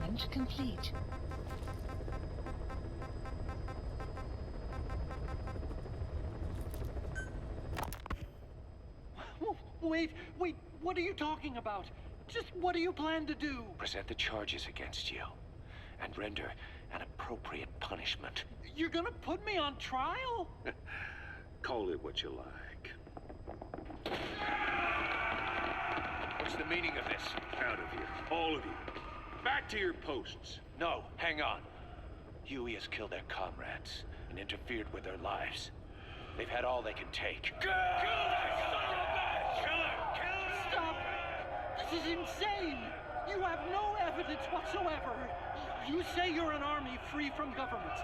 Launch complete. Wait, what are you talking about? Just what do you plan to do? Present the charges against you, and render an appropriate punishment. You're gonna put me on trial? Call it what you like. What's the meaning of this? Out of here, all of you. Back to your posts. No, hang on. Huey has killed their comrades and interfered with their lives. They've had all they can take. Kill Stop! This is insane! You have no evidence whatsoever. You say you're an army free from government.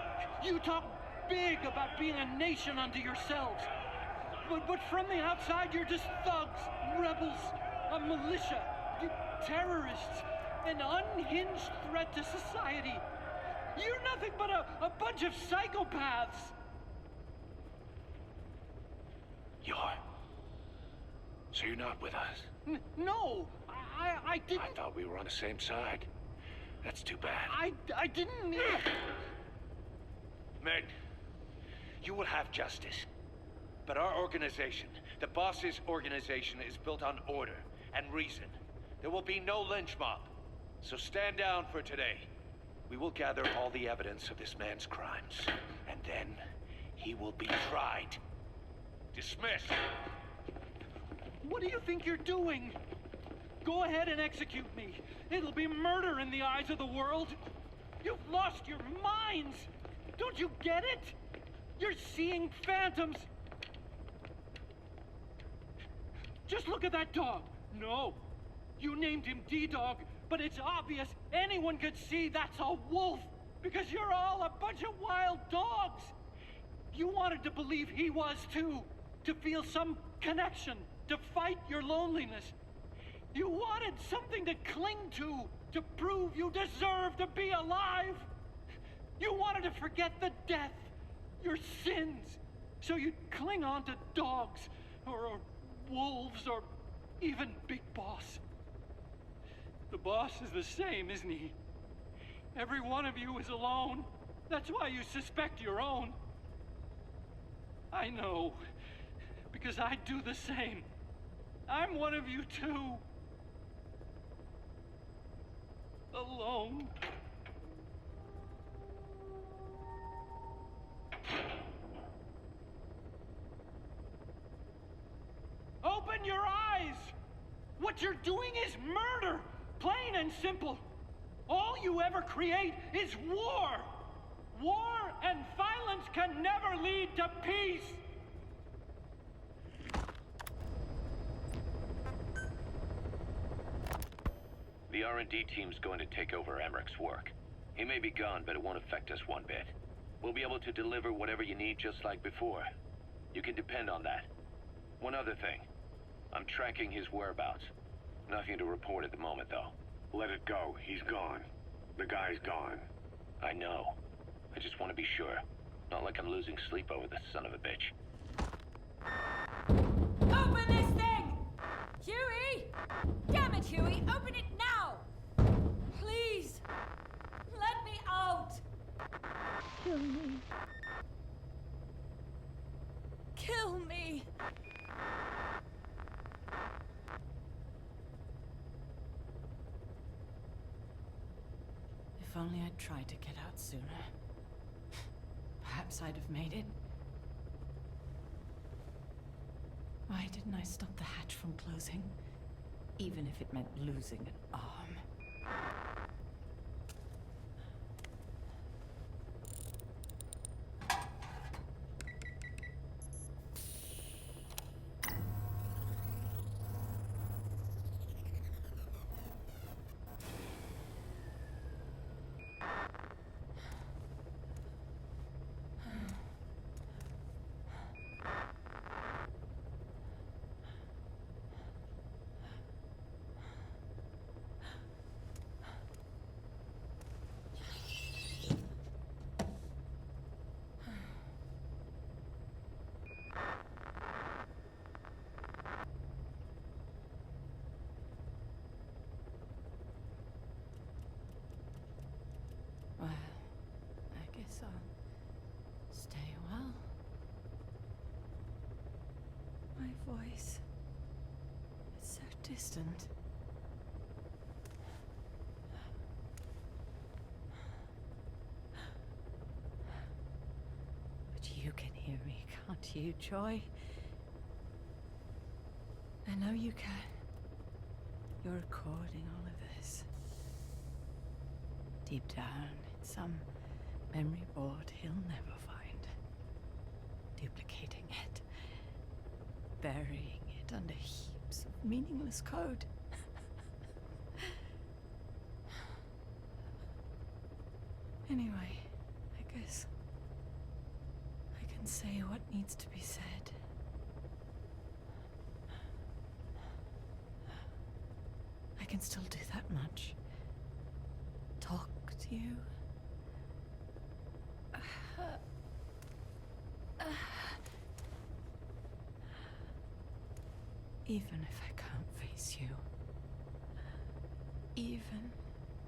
You talk big about being a nation unto yourselves. But from the outside, you're just thugs, rebels, a militia, terrorists, an unhinged threat to society. You're nothing but a bunch of psychopaths. So you're not with us? No, I didn't. I thought we were on the same side. That's too bad. I didn't mean... Men, you will have justice. But our organization, the boss's organization, is built on order and reason. There will be no lynch mob. So stand down for today. We will gather all the evidence of this man's crimes. And then he will be tried. Dismissed. What do you think you're doing? Go ahead and execute me. It'll be murder in the eyes of the world. You've lost your minds. Don't you get it? You're seeing phantoms. Just look at that dog. No, you named him D-Dog, but it's obvious anyone could see that's a wolf because you're all a bunch of wild dogs. You wanted to believe he was too, to feel some connection, to fight your loneliness. You wanted something to cling to prove you deserve to be alive. You wanted to forget the death, your sins, so you'd cling on to dogs, or wolves, or even Big Boss. The boss is the same, isn't he? Every one of you is alone. That's why you suspect your own. I know, because I do the same. I'm one of you too. Alone. Open your eyes! What you're doing is murder! Plain and simple. All you ever create is war! War and violence can never lead to peace! The R&D team's going to take over Emmerich's work. He may be gone, but it won't affect us one bit. We'll be able to deliver whatever you need just like before. You can depend on that. One other thing. I'm tracking his whereabouts. Nothing to report at the moment, though. Let it go. He's gone. The guy's gone. I know. I just want to be sure. Not like I'm losing sleep over this son of a bitch. Open this thing! Huey! Damn it, Huey! Open it now! Please! Let me out! Kill me. Kill me! If only I'd tried to get out sooner. Perhaps I'd have made it. Why didn't I stop the hatch from closing? Even if it meant losing an arm. voice. It's so distant. But you can hear me, can't you, Joy? I know you can. You're recording all of this. Deep down in some memory board he'll never find. Duplicating it. Burying it under heaps of meaningless code. Anyway, I guess I can say what needs to be said. I can still do that much. Talk to you. Even if I can't face you. Even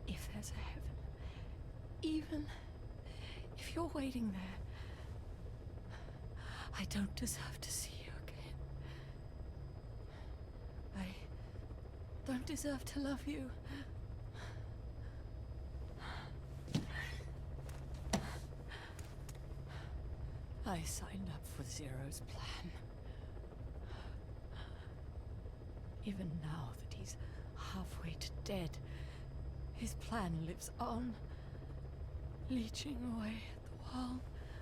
if there's a heaven. Even if you're waiting there. I don't deserve to see you again. I don't deserve to love you. I signed up for Zero's plan. Even now that he's halfway to dead, his plan lives on, leeching away at the world.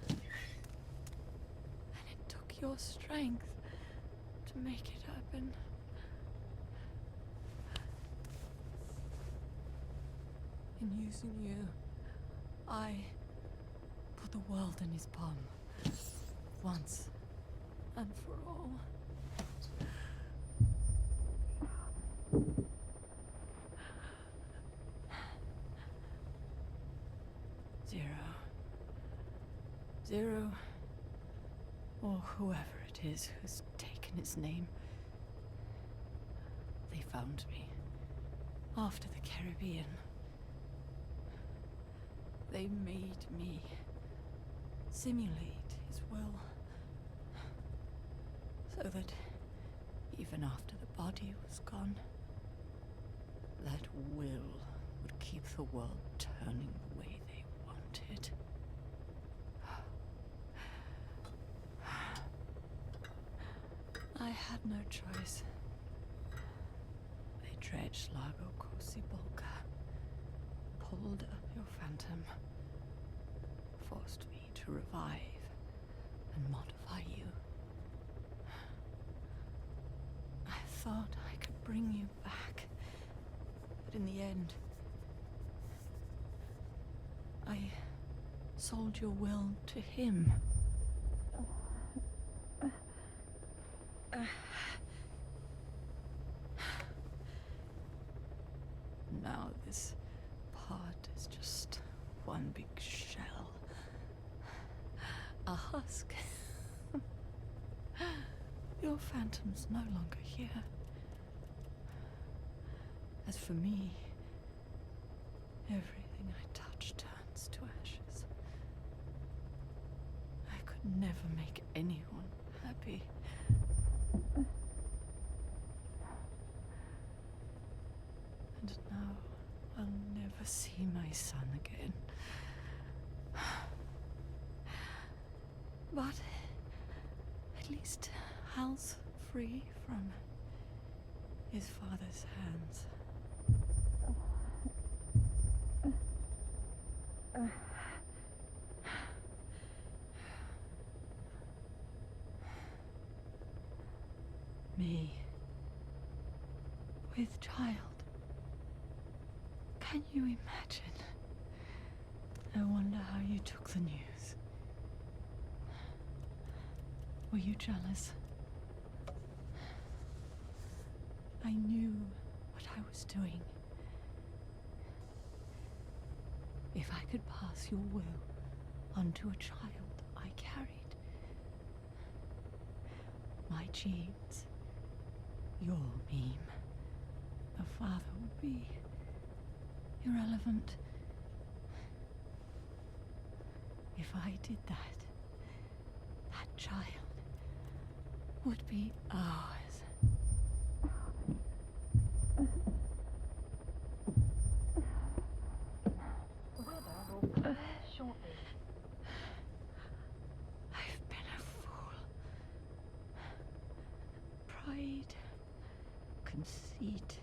And it took your strength to make it happen. In using you, I put the world in his palm. Once and for all. Zero, or whoever it is who's taken his name. They found me after the Caribbean. They made me simulate his will, so that even after the body was gone, that will would keep the world turning the way they wanted. I had no choice. They dredged Lago Cosibolca, pulled up your phantom, forced me to revive and modify you. I thought I could bring you back, but in the end, I sold your will to him. Now this pod is just one big shell. A husk. Your phantom's no longer here. As for me, everything I touch turns to ashes. I could never make anyone happy. And now I'll never see my son again. But at least Hal's free from his father's hands. Me. With child. Can you imagine? I wonder how you took the news. Were you jealous? I knew what I was doing. If I could pass your will onto a child I carried, my genes, your meme, a father would be irrelevant. If I did that, that child would be ours. I've been a fool. Pride, conceit,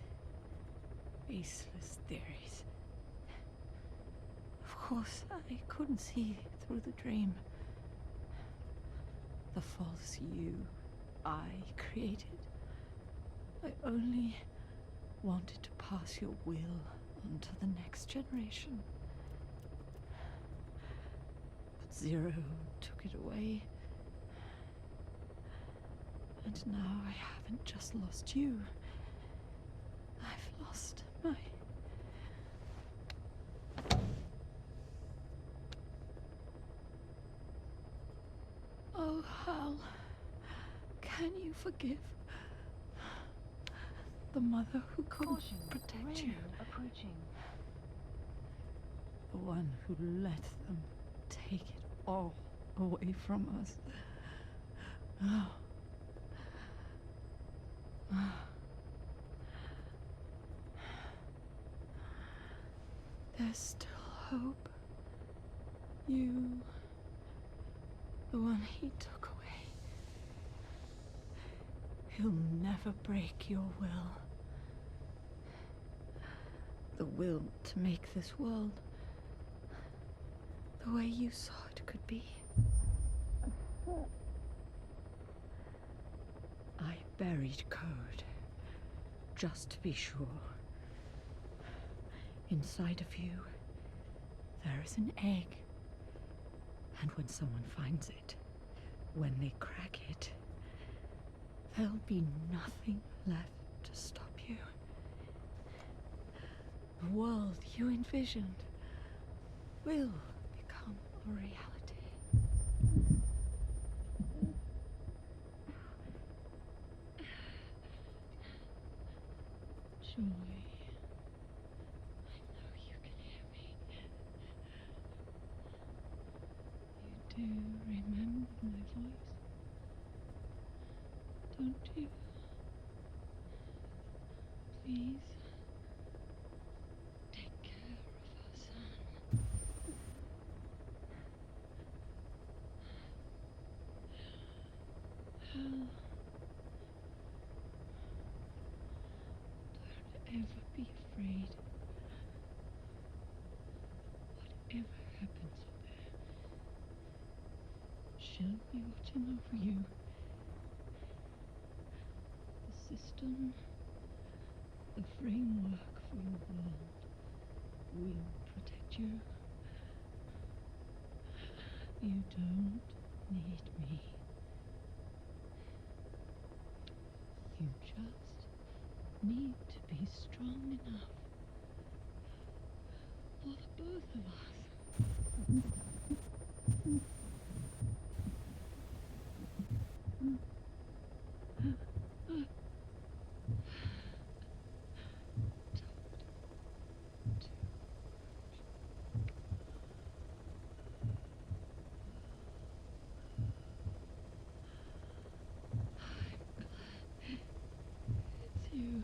baseless theories. Of course, I couldn't see through the dream. The false you I created. I only wanted to pass your will on to the next generation. But Zero took it away. And now I haven't just lost you. I've lost my... Oh, Hal, can you forgive the mother who couldn't protect you? Approaching. The one who let them take it all away from us. Oh. There's still hope. You, the one he took away. He'll never break your will. The will to make this world the way you saw it could be. I buried code, just to be sure. Inside of you, there is an egg. And when someone finds it, when they crack it, there'll be nothing left to stop you. The world you envisioned will become a reality. Joy, I know you can hear me. You do remember my voice, don't you? Please, take care of our son. Hal, don't ever be afraid. Whatever happens up there, she'll be watching over you. The system, the framework for your world will protect you. You don't need me. You just need to be strong enough for the both of us. It's you.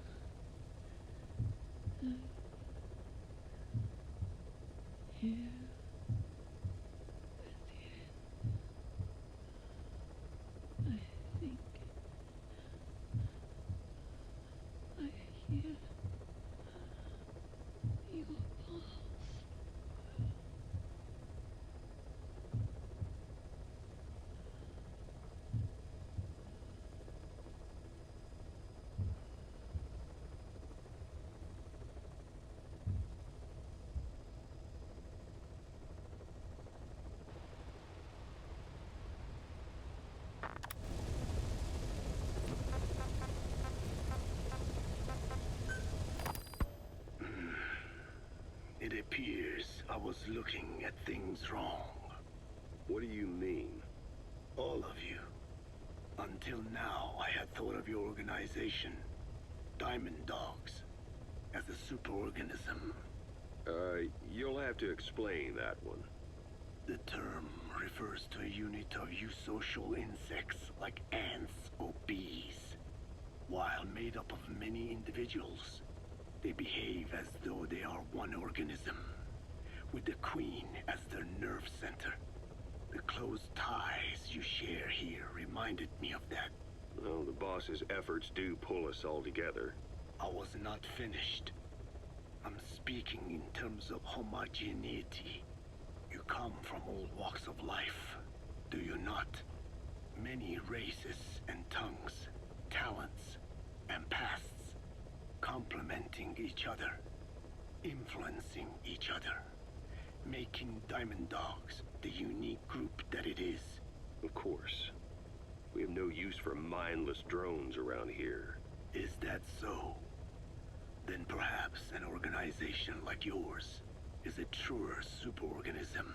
Here at the end, I think I hear your pulse. It appears I was looking at things wrong. What do you mean? All of you. Until now, I had thought of your organization, Diamond Dogs, as a superorganism. You'll have to explain that one. The term refers to a unit of eusocial insects like ants or bees. While made up of many individuals, they behave as though they are one organism, with the Queen as their nerve center. The close ties you share here reminded me of that. Well, the boss's efforts do pull us all together. I was not finished. I'm speaking in terms of homogeneity. You come from all walks of life, do you not? Many races and tongues, talents and pasts, complementing each other, influencing each other, making Diamond Dogs the unique group that it is. Of course. We have no use for mindless drones around here. Is that so? Then perhaps an organization like yours is a truer superorganism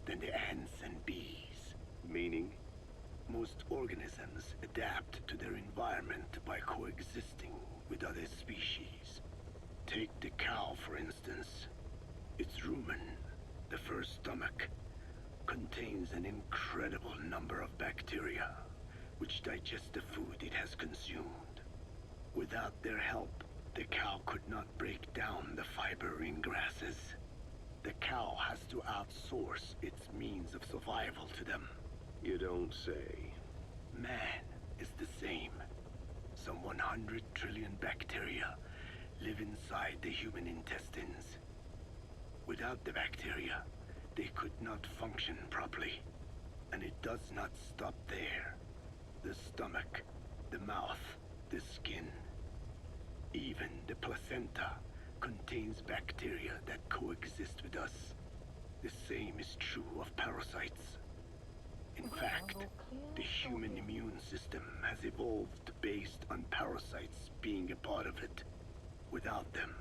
than the ants and bees. Meaning? Most organisms adapt to their environment by coexisting with other species. Take the cow, for instance. Its rumen, the first stomach, contains an incredible number of bacteria, which digest the food it has consumed. Without their help, the cow could not break down the fiber in grasses. The cow has to outsource its means of survival to them. You don't say. Man is the same. Some 100 trillion bacteria live inside the human intestines. Without the bacteria, they could not function properly. And it does not stop there. The stomach, the mouth, the skin, even the placenta contains bacteria that coexist with us. The same is true of parasites. In fact, the human immune system has evolved based on parasites being a part of it. Without them,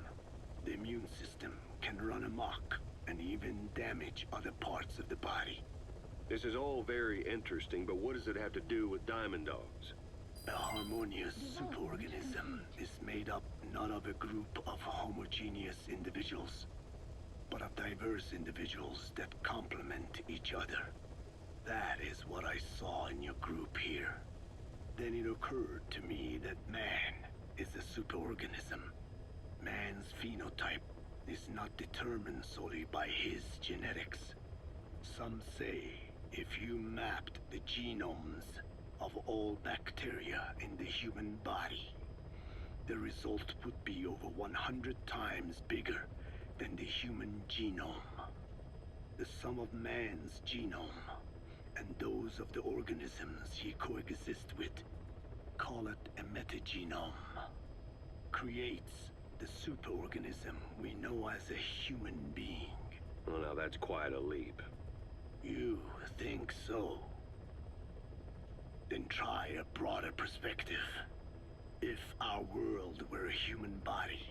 the immune system can run amok and even damage other parts of the body. This is all very interesting, but what does it have to do with Diamond Dogs? A harmonious superorganism is made up not of a group of homogeneous individuals, but of diverse individuals that complement each other. That is what I saw in your group here. Then it occurred to me that man is a superorganism. Man's phenotype is not determined solely by his genetics. Some say if you mapped the genomes of all bacteria in the human body, the result would be over 100 times bigger than the human genome. The sum of man's genome and those of the organisms he coexists with, call it a metagenome, creates the superorganism we know as a human being. Well, now that's quite a leap. You think so? Then try a broader perspective. If our world were a human body,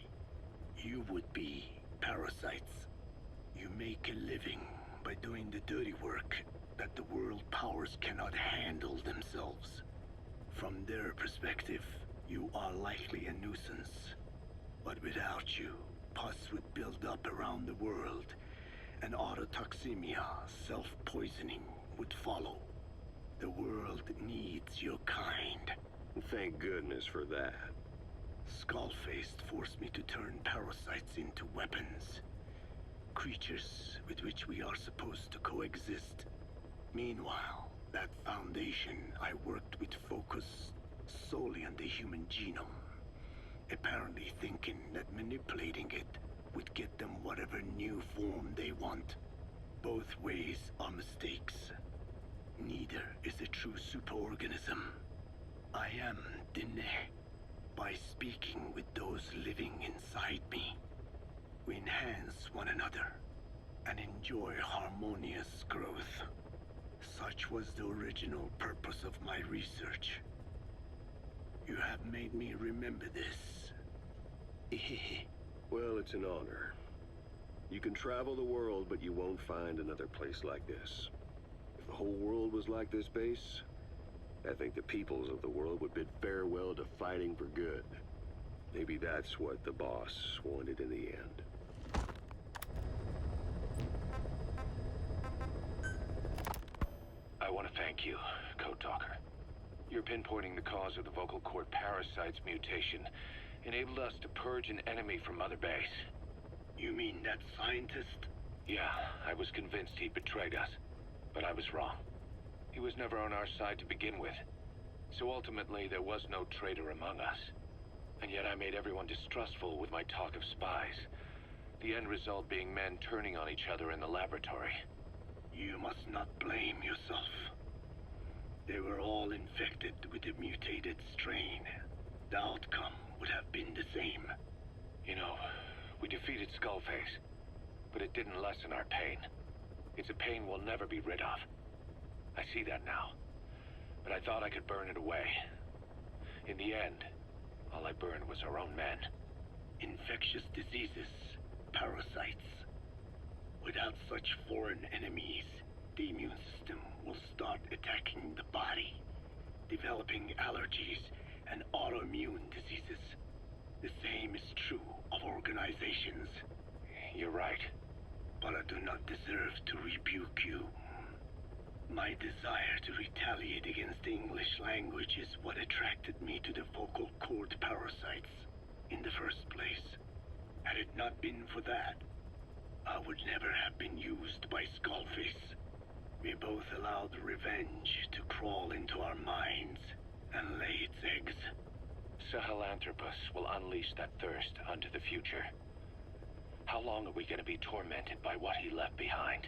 you would be parasites. You make a living by doing the dirty work that the world powers cannot handle themselves. From their perspective, you are likely a nuisance. But without you, pus would build up around the world, and autotoxemia, self-poisoning, would follow. The world needs your kind. Thank goodness for that. Skullfaced forced me to turn parasites into weapons. Creatures with which we are supposed to coexist. Meanwhile, that foundation I worked with focused solely on the human genome. Apparently thinking that manipulating it would get them whatever new form they want. Both ways are mistakes. Neither is a true superorganism. I am Dine. By speaking with those living inside me, we enhance one another and enjoy harmonious growth. Such was the original purpose of my research. You have made me remember this. Well, it's an honor. You can travel the world, but you won't find another place like this. If the whole world was like this base, I think the peoples of the world would bid farewell to fighting for good. Maybe that's what the boss wanted in the end. want to thank you, Code Talker. Your pinpointing the cause of the vocal cord parasite's mutation enabled us to purge an enemy from Mother Base. You mean that scientist? Yeah, I was convinced he'd betrayed us, but I was wrong. He was never on our side to begin with, so ultimately there was no traitor among us. And yet I made everyone distrustful with my talk of spies, the end result being men turning on each other in the laboratory. You must not blame yourself. They were all infected with the mutated strain. The outcome would have been the same. You know, we defeated Skullface, but it didn't lessen our pain. It's a pain we'll never be rid of. I see that now, but I thought I could burn it away. In the end, all I burned was our own men. Infectious diseases, parasites. Without such foreign enemies, the immune system will start attacking the body, developing allergies and autoimmune diseases. The same is true of organizations. You're right. But I do not deserve to rebuke you. My desire to retaliate against the English language is what attracted me to the vocal cord parasites in the first place. Had it not been for that, I would never have been used by Skullface. We both allowed revenge to crawl into our minds and lay its eggs. Sahelanthropus will unleash that thirst unto the future. How long are we going to be tormented by what he left behind?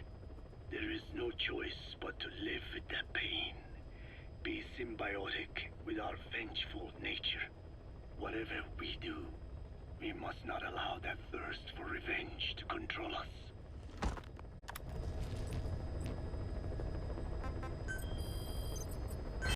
There is no choice but to live with that pain. Be symbiotic with our vengeful nature. Whatever we do, we must not allow that thirst for revenge to control us.